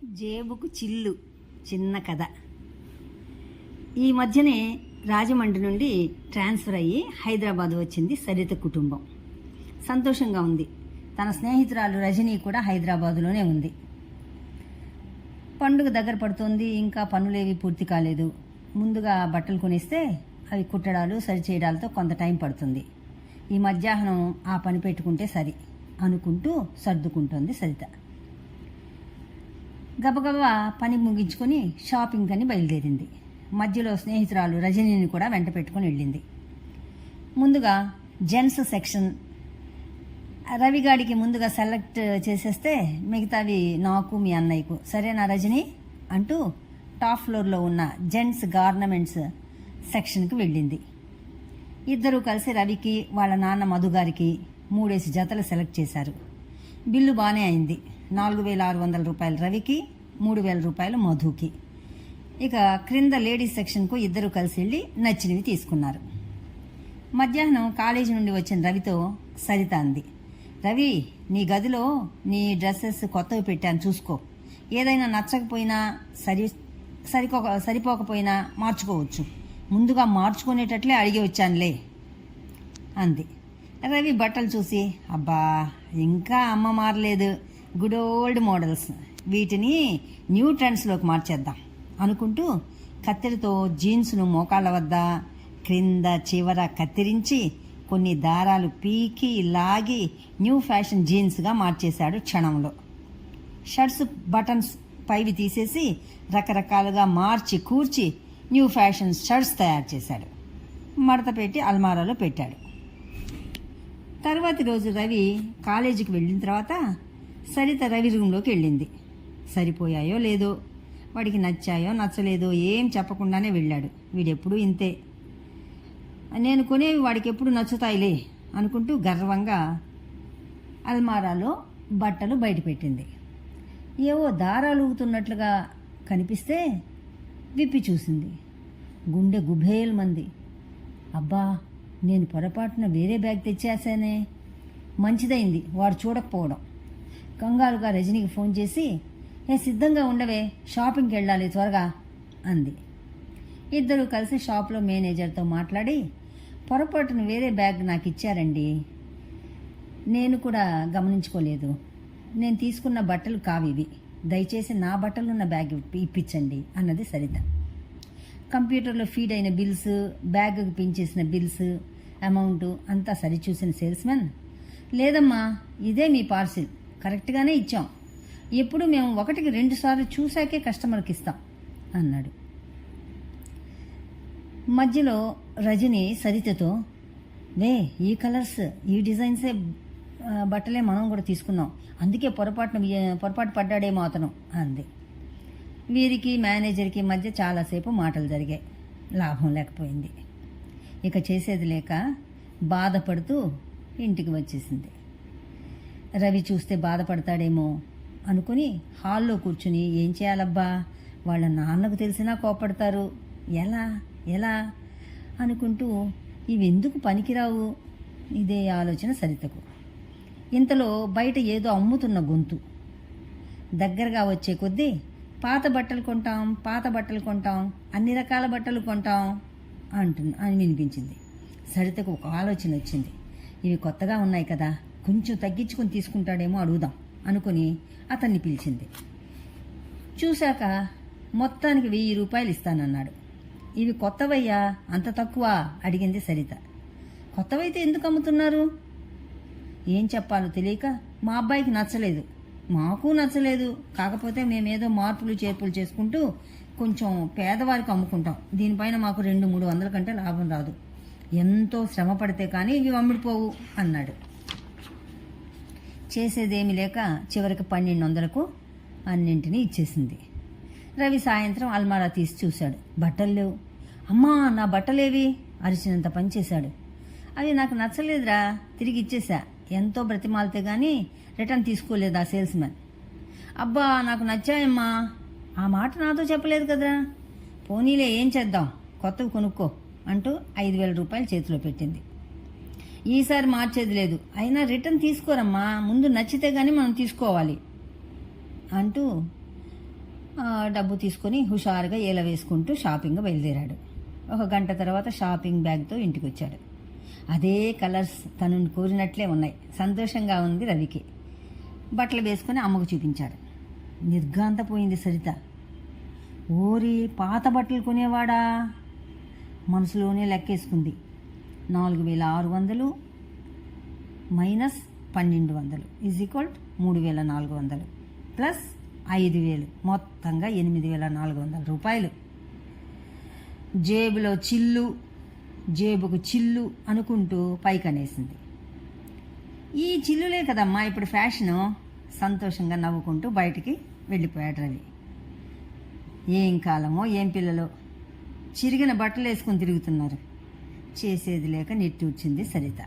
జేబుకు చిల్లు చిన్న కథ. ఈ మధ్యనే రాజమండ్రి నుండి ట్రాన్స్ఫర్ అయ్యి హైదరాబాద్ వచ్చింది సరిత కుటుంబం. సంతోషంగా ఉంది. తన స్నేహితురాలు రజనీ కూడా హైదరాబాదులోనే ఉంది. పండుగ దగ్గర పడుతోంది. ఇంకా పనులేవి పూర్తి కాలేదు. ముందుగా బట్టలు కొనిస్తే అవి కుట్టడాలు సరిచేయడాలతో కొంత టైం పడుతుంది. ఈ మధ్యాహ్నం ఆ పని పెట్టుకుంటే సరి అనుకుంటూ సర్దుకుంటోంది సరిత. గబగబా పని ముగించుకొని షాపింగ్ అని బయలుదేరింది. మధ్యలో స్నేహితురాలు రజనీని కూడా వెంట పెట్టుకుని వెళ్ళింది. ముందుగా జెంట్స్ సెక్షన్ రవిగాడికి ముందుగా సెలెక్ట్ చేసేస్తే మిగతావి నాకు మీ అన్నయ్యకు, సరేనా రజనీ అంటూ టాప్ ఫ్లోర్లో ఉన్న జెంట్స్ గార్నమెంట్స్ సెక్షన్కి వెళ్ళింది. ఇద్దరూ కలిసి రవికి వాళ్ళ నాన్న మధుగారికి 3 జతలు సెలెక్ట్ చేశారు. బిల్లు బాగానే అయింది. 4,600 రూపాయలు రవికి, 3,000 రూపాయలు మధుకి. ఇక క్రింద లేడీస్ సెక్షన్కు ఇద్దరు కలిసి వెళ్ళి నచ్చినవి తీసుకున్నారు. మధ్యాహ్నం కాలేజీ నుండి వచ్చిన రవితో సరిత అంది, రవి, నీ గదిలో నీ డ్రెస్సెస్ కొత్తవి పెట్టాను, చూసుకో. ఏదైనా నచ్చకపోయినా సరిపోకపోయినా మార్చుకోవచ్చు. ముందుగా మార్చుకునేటట్లే అడిగి వచ్చానులే అంది. రవి బట్టలు చూసి, అబ్బా ఇంకా అమ్మ మారలేదు, గుడ్ ఓల్డ్ మోడల్స్, వీటిని న్యూ ట్రెండ్స్లోకి మార్చేద్దాం అనుకుంటూ కత్తెరతో జీన్స్ను మోకాళ్ళ వద్ద క్రింద చివర కత్తిరించి కొన్ని దారాలు పీకి లాగి న్యూ ఫ్యాషన్ జీన్స్గా మార్చేశాడు క్షణంలో. షర్ట్స్ బటన్స్ పైవి తీసేసి రకరకాలుగా మార్చి కూర్చి న్యూ ఫ్యాషన్ షర్ట్స్ తయారు చేశాడు. మడత పెట్టి అల్మారాలో పెట్టాడు. తర్వాతి రోజు రవి కాలేజీకి వెళ్ళిన తర్వాత సరిత రవి రూమ్లోకి వెళ్ళింది. సరిపోయాయో లేదో, వాడికి నచ్చాయో నచ్చలేదో ఏం చెప్పకుండానే వెళ్ళాడు. వీడెప్పుడూ ఇంతే, నేను కొనేవి వాడికి ఎప్పుడు నచ్చుతాయిలే అనుకుంటూ గర్వంగా అల్మారాలో బట్టలు బయటపెట్టింది. ఏవో దారాలు ఊగుతున్నట్లుగా కనిపిస్తే విప్పి చూసింది. గుండె గుబేల్మంది. అబ్బా, నేను పొరపాటున వేరే బ్యాగ్ తెచ్చేసానే. మంచిదైంది వాడు చూడకపోవడం. కంగారుగా రజనీకి ఫోన్ చేసి, సిద్ధంగా ఉండవే, షాపింగ్కి వెళ్ళాలి త్వరగా అంది. ఇద్దరూ కలిసి షాప్లో మేనేజర్తో మాట్లాడి, పొరపాటున వేరే బ్యాగ్ నాకు ఇచ్చారండి, నేను కూడా గమనించుకోలేదు. నేను తీసుకున్న బట్టలు కావివి, దయచేసి నా బట్టలున్న బ్యాగ్ ఇప్పించండి అన్నది సరిత. కంప్యూటర్లో ఫీడ్ అయిన బిల్స్, బ్యాగ్కి పించేసిన బిల్స్, అమౌంట్ అంతా సరిచూసిన సేల్స్మెన్, లేదమ్మా ఇదే మీ పార్సిల్, కరెక్ట్గానే ఇచ్చాం, ఎప్పుడు మేము 1కి 2 సార్లు చూశాకే కస్టమర్కి ఇస్తాం అన్నాడు. మధ్యలో రజని సరితతో, ఈ కలర్స్ ఈ డిజైన్సే బట్టలే మనం కూడా తీసుకున్నాం, అందుకే పొరపాటు పడ్డాడేమో అతను అంది. వీరికి మేనేజర్కి మధ్య చాలాసేపు మాటలు జరిగాయి. లాభం లేకపోయింది. ఇక చేసేది లేక బాధపడుతూ ఇంటికి వచ్చేసింది. రవి చూస్తే బాధపడతాడేమో అనుకుని హాల్లో కూర్చుని, ఏం చేయాలబ్బా, వాళ్ళ నాన్నకు తెలిసినా కోపడతారు, ఎలా ఎలా అనుకుంటూ ఇవెందుకు పనికిరావు, ఇదే ఆలోచన సరితకు. ఇంతలో బయట ఏదో అమ్ముతున్న గొంతు. దగ్గరగా వచ్చే కొద్దీ పాత బట్టలు కొంటాం, అన్ని రకాల బట్టలు కొంటాం అని వినిపించింది. సరితకు ఒక ఆలోచన వచ్చింది. ఇవి కొత్తగా ఉన్నాయి కదా, కొంచెం తగ్గించుకొని తీసుకుంటాడేమో అడుగుదాం అనుకుని అతన్ని పిలిచింది. చూశాక మొత్తానికి 1000 రూపాయలు ఇస్తానన్నాడు. ఇవి కొత్తవయ్యా, అంత తక్కువ అడిగింది సరిత. కొత్తవైతే ఎందుకు అమ్ముతున్నారు? ఏం చెప్పాలో తెలియక, మా అబ్బాయికి నచ్చలేదు, మాకు నచ్చలేదు, కాకపోతే మేమేదో మార్పులు చేర్పులు చేసుకుంటూ కొంచెం పేదవారికి అమ్ముకుంటాం, దీనిపైన మాకు 200-300 కంటే లాభం రాదు, ఎంతో శ్రమ పడితే కానీ ఇవి అమ్ముడిపోవు అన్నాడు. చేసేదేమీ లేక చివరికి 1200కు అన్నింటినీ ఇచ్చేసింది. రవి సాయంత్రం అల్మారా తీసి చూశాడు. బట్టలు లేవు. అమ్మా, నా బట్టలేవి అరిచినంత పని చేశాడు. అవి నాకు నచ్చలేదురా, తిరిగి ఇచ్చేసా, ఎంతో బ్రతిమాలితే కానీ రిటర్న్ తీసుకోలేదు ఆ సేల్స్మెన్. అబ్బా, నాకు నచ్చాయమ్మా, ఆ మాట నాతో చెప్పలేదు కదరా, పోనీలే ఏం చేద్దాం, కొత్తవి కొనుక్కో అంటూ 5,000 రూపాయలు చేతిలో పెట్టింది. ఈసారి మార్చేది లేదు, అయినా రిటర్న్ తీసుకోరమ్మా, ముందు నచ్చితే కానీ మనం తీసుకోవాలి అంటూ డబ్బు తీసుకొని హుషారుగా ఏల వేసుకుంటూ షాపింగ్ బయలుదేరాడు. ఒక గంట తర్వాత షాపింగ్ బ్యాగ్తో ఇంటికి వచ్చాడు. అదే కలర్స్ తను కోరినట్లే ఉన్నాయి. సంతోషంగా ఉంది రవికి. బట్టలు వేసుకొని అమ్మకు చూపించాడు. నిర్ఘాంతపోయింది సరిత. ఓరి, పాత బట్టలు కొనేవాడా? మనసులోనే లెక్కేసుకుంది. 4,600 మైనస్ 1,200 = 3,400 ప్లస్ 5,000, మొత్తంగా 8,400 రూపాయలు. జేబుకు చిల్లు అనుకుంటూ పైకనేసింది. ఈ చిల్లులే కదమ్మా ఇప్పుడు ఫ్యాషను. సంతోషంగా నవ్వుకుంటూ బయటికి వెళ్ళిపోయాడు రవి. ఏం కాలమో ఏం పిల్లలో, చిరిగిన బట్టలు వేసుకొని తిరుగుతున్నారు. చేసేది లేక నిట్టూర్చింది సరిత.